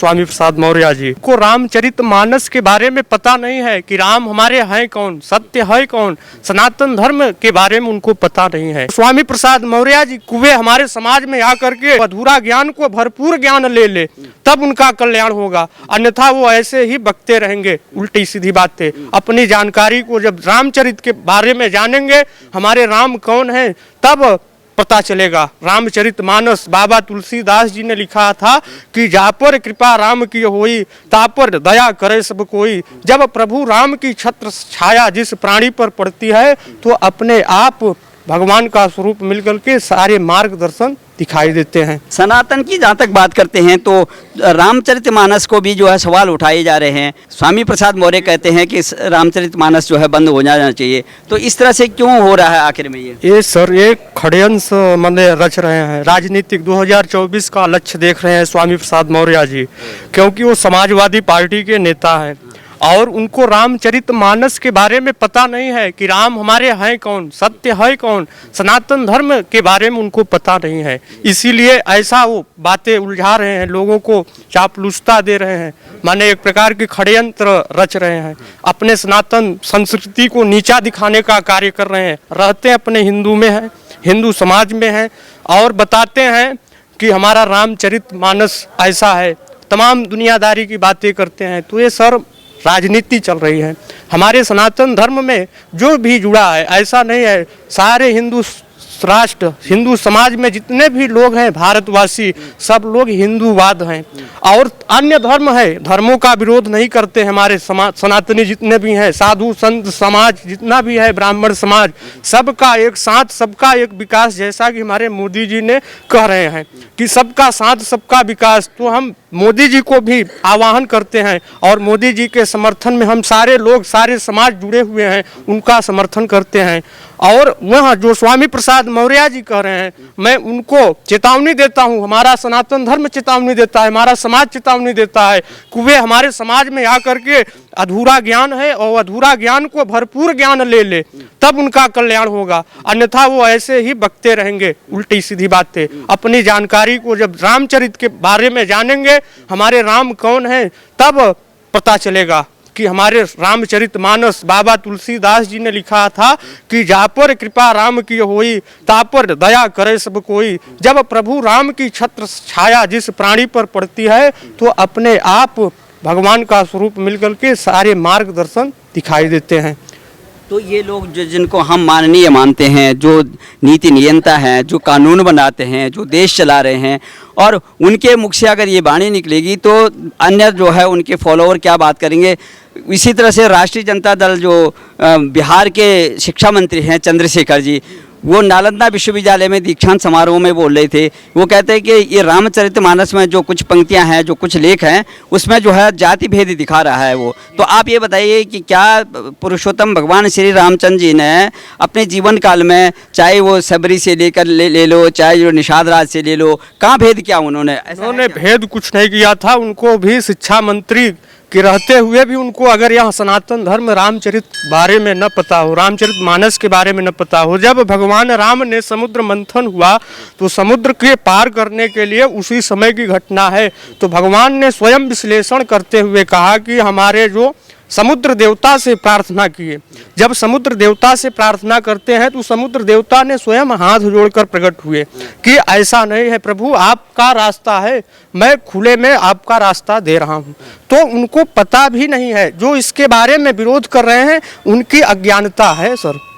स्वामी प्रसाद मौर्य जी को रामचरितमानस के बारे में पता नहीं है कि राम हमारे हैं कौन, सत्य है कौन, सनातन धर्म के बारे में उनको पता नहीं है। स्वामी प्रसाद मौर्य जी कुएं हमारे समाज में आकर के अधूरा ज्ञान को भरपूर ज्ञान ले तब उनका कल्याण होगा, अन्यथा वो ऐसे ही बकते रहेंगे उल्टी सीधी बातें। अपनी जानकारी को जब रामचरित के बारे में जानेंगे, हमारे राम कौन है, तब पता चलेगा। रामचरितमानस बाबा तुलसीदास जी ने लिखा था कि जा पर कृपा राम की होई, ता पर दया करे सब कोई। जब प्रभु राम की छत्र छाया जिस प्राणी पर पड़ती है, तो अपने आप भगवान का स्वरूप मिलकर के सारे मार्गदर्शन दिखाई देते हैं। सनातन की जहाँ तक बात करते हैं तो रामचरितमानस को भी जो है सवाल उठाए जा रहे हैं। स्वामी प्रसाद मौर्य कहते हैं कि रामचरितमानस जो है बंद हो जाना चाहिए, तो इस तरह से क्यों हो रहा है आखिर में ये सर ये षड्यंत्र मने रच रहे हैं, राजनीतिक 2024 का लक्ष्य देख रहे हैं स्वामी प्रसाद मौर्य जी, क्योंकि वो समाजवादी पार्टी के नेता हैं और उनको रामचरितमानस के बारे में पता नहीं है कि राम हमारे हैं कौन, सत्य है कौन, सनातन धर्म के बारे में उनको पता नहीं है। इसीलिए ऐसा वो बातें उलझा रहे हैं, लोगों को चापलूसता दे रहे हैं, माने एक प्रकार के षड्यंत्र रच रहे हैं, अपने सनातन संस्कृति को नीचा दिखाने का कार्य कर रहे हैं। रहते अपने हिंदू में हैं, हिंदू समाज में हैं और बताते हैं कि हमारा रामचरितमानस ऐसा है, तमाम दुनियादारी की बातें करते हैं। तो ये सर राजनीति चल रही है। हमारे सनातन धर्म में जो भी जुड़ा है, ऐसा नहीं है, सारे हिंदू राष्ट्र, हिंदू समाज में जितने भी लोग हैं भारतवासी, सब लोग हिंदूवाद हैं और अन्य धर्म है, धर्मों का विरोध नहीं करते। हमारे सनातनी जितने भी हैं, साधु संत समाज जितना भी है, ब्राह्मण समाज, सबका एक साथ सबका एक विकास, जैसा कि हमारे मोदी जी ने कह रहे हैं कि सबका साथ सबका विकास। तो हम मोदी जी को भी आह्वान करते हैं और मोदी जी के समर्थन में हम सारे लोग, सारे समाज जुड़े हुए हैं, उनका समर्थन करते हैं। और वह जो स्वामी प्रसाद मौर्य जी कह रहे हैं, मैं उनको चेतावनी देता हूं, हमारा सनातन धर्म चेतावनी देता है, हमारा समाज चेतावनी देता है कि वे हमारे समाज में आकर के अधूरा ज्ञान है और अधूरा ज्ञान को भरपूर ज्ञान ले तब उनका कल्याण होगा, अन्यथा वो ऐसे ही बकते रहेंगे उल्टी सीधी बातें। अपनी जानकारी को जब रामचरित के बारे में जानेंगे, हमारे राम कौन है, तब पता चलेगा कि हमारे रामचरितमानस बाबा तुलसीदास जी ने लिखा था कि जा पर कृपा राम की होई, ता पर दया करे सब कोई। जब प्रभु राम की छत्र छाया जिस प्राणी पर पड़ती है, तो अपने आप भगवान का स्वरूप मिलकर के सारे मार्गदर्शन दिखाई देते हैं। तो ये लोग जो जिनको हम माननीय मानते हैं, जो नीति नियंता हैं, जो कानून बनाते हैं, जो देश चला रहे हैं, और उनके मुख से अगर ये वाणी निकलेगी तो अन्य जो है उनके फॉलोअर क्या बात करेंगे। इसी तरह से राष्ट्रीय जनता दल जो बिहार के शिक्षा मंत्री हैं चंद्रशेखर जी, वो नालंदा विश्वविद्यालय में दीक्षांत समारोह में बोल रहे थे। वो कहते हैं कि ये रामचरितमानस में जो कुछ पंक्तियां हैं, जो कुछ लेख हैं, उसमें जो है जाति भेद दिखा रहा है वो। तो आप ये बताइए कि क्या पुरुषोत्तम भगवान श्री रामचंद्र जी ने अपने जीवन काल में, चाहे वो सबरी से लेकर ले लो, चाहे जो निषाद राज से ले लो, कहाँ भेद किया उन्होंने भेद कुछ नहीं किया था। उनको भी शिक्षा मंत्री कि रहते हुए भी उनको अगर यह सनातन धर्म रामचरित बारे में न पता हो, रामचरितमानस के बारे में न पता हो। जब भगवान राम ने समुद्र मंथन हुआ तो समुद्र के पार करने के लिए उसी समय की घटना है, तो भगवान ने स्वयं विश्लेषण करते हुए कहा कि हमारे जो समुद्र देवता से प्रार्थना किए। जब समुद्र देवता से प्रार्थना करते हैं तो समुद्र देवता ने स्वयं हाथ जोड़कर प्रकट हुए कि ऐसा नहीं है प्रभु, आपका रास्ता है, मैं खुले में आपका रास्ता दे रहा हूँ। तो उनको पता भी नहीं है, जो इसके बारे में विरोध कर रहे हैं उनकी अज्ञानता है सर।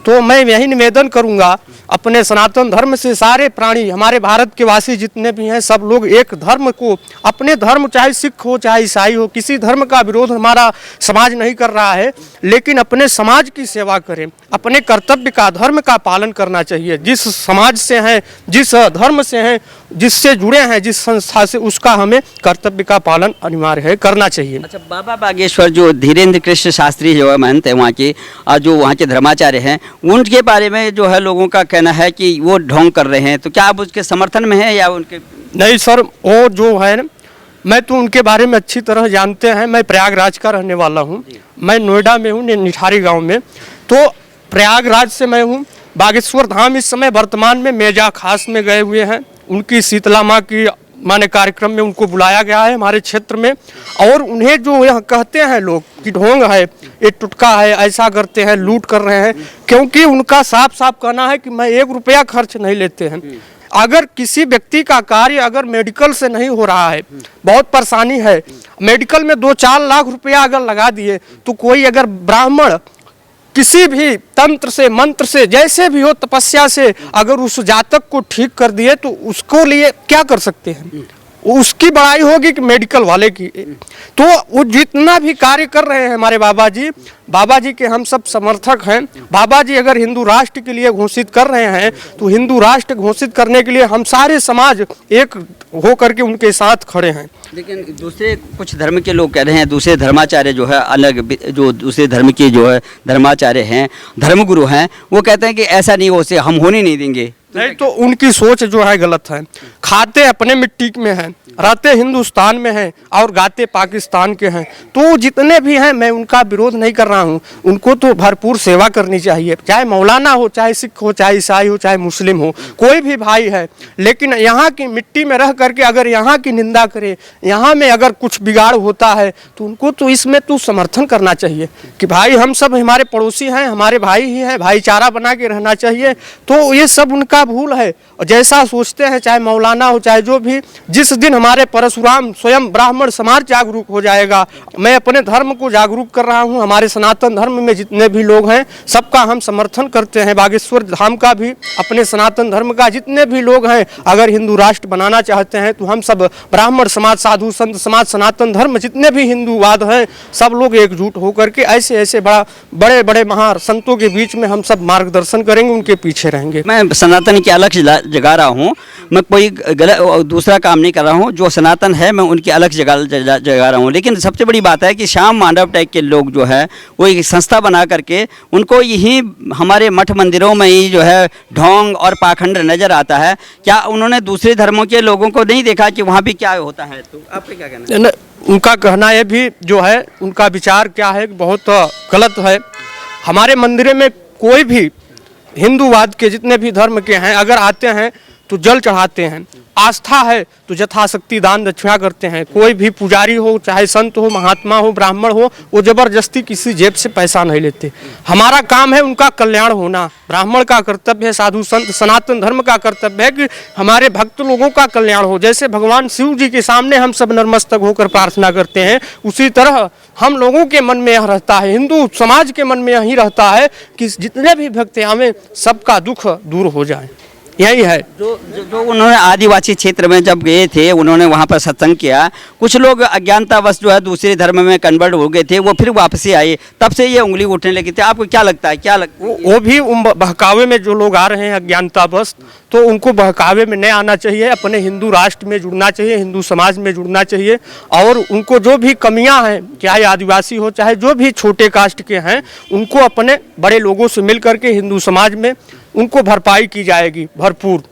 तो मैं यही निवेदन करूंगा अपने सनातन धर्म से, सारे प्राणी, हमारे भारत के वासी जितने भी हैं, सब लोग एक धर्म को, अपने धर्म, चाहे सिख हो चाहे ईसाई हो, किसी धर्म का विरोध हमारा समाज नहीं कर रहा है, लेकिन अपने समाज की सेवा करें, अपने कर्तव्य का, धर्म का पालन करना चाहिए। जिस समाज से हैं, जिस धर्म से हैं, जिससे जुड़े हैं, जिस संस्था से, उसका हमें कर्तव्य का पालन अनिवार्य है, करना चाहिए। अच्छा, बाबा बागेश्वर जो धीरेन्द्र कृष्ण शास्त्री जो है महंत है वहाँ के, जो वहाँ के धर्माचार्य हैं, उनके बारे में जो है लोगों का कहना है कि वो ढोंग कर रहे हैं, तो क्या आप उसके समर्थन में हैं या उनके? नहीं सर, वो जो है ना, मैं तो उनके बारे में अच्छी तरह जानते हैं। मैं प्रयागराज का रहने वाला हूँ, मैं नोएडा में हूँ, निठारी गांव में, तो प्रयागराज से मैं हूँ। बागेश्वर धाम इस समय वर्तमान में मेजा खास में गए हुए हैं, उनकी शीतला माँ की माने कार्यक्रम में उनको बुलाया गया है हमारे क्षेत्र में। और उन्हें जो यह कहते हैं लोग कि ढोंग है, ये टुटका है, ऐसा करते हैं, लूट कर रहे हैं, क्योंकि उनका साफ साफ कहना है कि मैं 1 रुपया खर्च नहीं लेते हैं। अगर किसी व्यक्ति का कार्य अगर मेडिकल से नहीं हो रहा है, बहुत परेशानी है, मेडिकल में 2-4 लाख रुपया अगर लगा दिए, तो कोई अगर ब्राह्मण किसी भी तंत्र से, मंत्र से, जैसे भी हो, तपस्या से अगर उस जातक को ठीक कर दिए तो उसको लिए क्या कर सकते हैं? उसकी बड़ाई होगी कि मेडिकल वाले की। तो वो जितना भी कार्य कर रहे हैं हमारे बाबा जी के हम सब समर्थक हैं। बाबा जी अगर हिंदू राष्ट्र के लिए घोषित कर रहे हैं तो हिंदू राष्ट्र घोषित करने के लिए हम सारे समाज एक हो करके उनके साथ खड़े हैं। लेकिन दूसरे कुछ धर्म के लोग कह रहे हैं, दूसरे धर्माचार्य जो है अलग, जो दूसरे धर्म के जो है धर्माचार्य हैं, धर्मगुरु हैं, वो कहते हैं कि ऐसा नहीं हो, से हम होने नहीं देंगे। नहीं, तो उनकी सोच जो है गलत है। खाते अपने मिट्टी में हैं, रहते हिंदुस्तान में हैं और गाते पाकिस्तान के हैं। तो जितने भी हैं, मैं उनका विरोध नहीं कर रहा हूं, उनको तो भरपूर सेवा करनी चाहिए, चाहे मौलाना हो, चाहे सिख हो, चाहे ईसाई हो, चाहे मुस्लिम हो, कोई भी भाई है। लेकिन यहाँ की मिट्टी में रह करके अगर यहाँ की निंदा करे, यहाँ में अगर कुछ बिगाड़ होता है तो उनको तो इसमें तो समर्थन करना चाहिए कि भाई हम सब हमारे पड़ोसी हैं, हमारे भाई ही हैं, भाईचारा बना के रहना चाहिए। तो ये सब उनका भूल है। और जैसा सोचते हैं, चाहे मौलाना हो, चाहे जो भी, जिस दिन हमारे परशुराम स्वयं ब्राह्मण समाज जागरूक हो जाएगा, मैं अपने धर्म को जागरूक कर रहा हूं, हमारे सनातन धर्म में जितने भी लोग हैं सबका हम समर्थन करते हैं, बागेश्वर धाम का भी, अपने सनातन धर्म का जितने भी लोग हैं, अगर हिंदू राष्ट्र बनाना चाहते हैं तो हम सब ब्राह्मण समाज, साधु संत समाज, सनातन धर्म जितने भी हिंदूवाद हैं, सब लोग एकजुट होकर के ऐसे ऐसे बड़े बड़े महान संतों के बीच में हम सब मार्गदर्शन करेंगे, उनके पीछे रहेंगे। मैं सनातन के अलग जगा रहा हूँ, मैं कोई गलत दूसरा काम नहीं कर रहा हूँ, जो सनातन है मैं उनकी अलग जगा रहा हूँ। लेकिन सबसे बड़ी बात है कि श्याम मांडव टाइप के लोग जो है वो एक संस्था बना करके उनको यही हमारे मठ मंदिरों में ही जो है ढोंग और पाखंड नजर आता है। क्या उन्होंने दूसरे धर्मों के लोगों को नहीं देखा कि वहाँ भी क्या होता है? तो आपका क्या कहना है? उनका कहना है भी जो है, उनका विचार क्या है, बहुत गलत है। हमारे मंदिर में कोई भी हिंदूवाद के जितने भी धर्म के हैं अगर आते हैं तो जल चढ़ाते हैं, आस्था है तो यथाशक्ति दान दक्षिणा करते हैं। कोई भी पुजारी हो, चाहे संत हो, महात्मा हो, ब्राह्मण हो, वो जबरदस्ती किसी जेब से पैसा नहीं लेते। हमारा काम है उनका कल्याण होना, ब्राह्मण का कर्तव्य है, साधु संत सनातन धर्म का कर्तव्य है कि हमारे भक्त लोगों का कल्याण हो। जैसे भगवान शिव जी के सामने हम सब नतमस्तक होकर प्रार्थना करते हैं, उसी तरह हम लोगों के मन में यह रहता है, हिंदू समाज के मन में यही रहता है कि जितने भी भक्त आवे सबका दुख दूर हो जाए, यही है। जो उन्होंने आदिवासी क्षेत्र में जब गए थे, उन्होंने वहाँ पर सत्संग किया, कुछ लोग अज्ञानतावश जो है दूसरे धर्म में कन्वर्ट हो गए थे, वो फिर वापसी आए, तब से ये उंगली उठने लगी थी। आपको क्या लगता है? वो भी बहकावे में जो लोग आ रहे हैं अज्ञानतावश, तो उनको बहकावे में नहीं आना चाहिए, अपने हिंदू राष्ट्र में जुड़ना चाहिए, हिंदू समाज में जुड़ना चाहिए। और उनको जो भी कमियां हैं, चाहे आदिवासी हो, चाहे जो भी छोटे कास्ट के हैं, उनको अपने बड़े लोगों से मिल करके हिंदू समाज में उनको भरपाई की जाएगी भरपूर।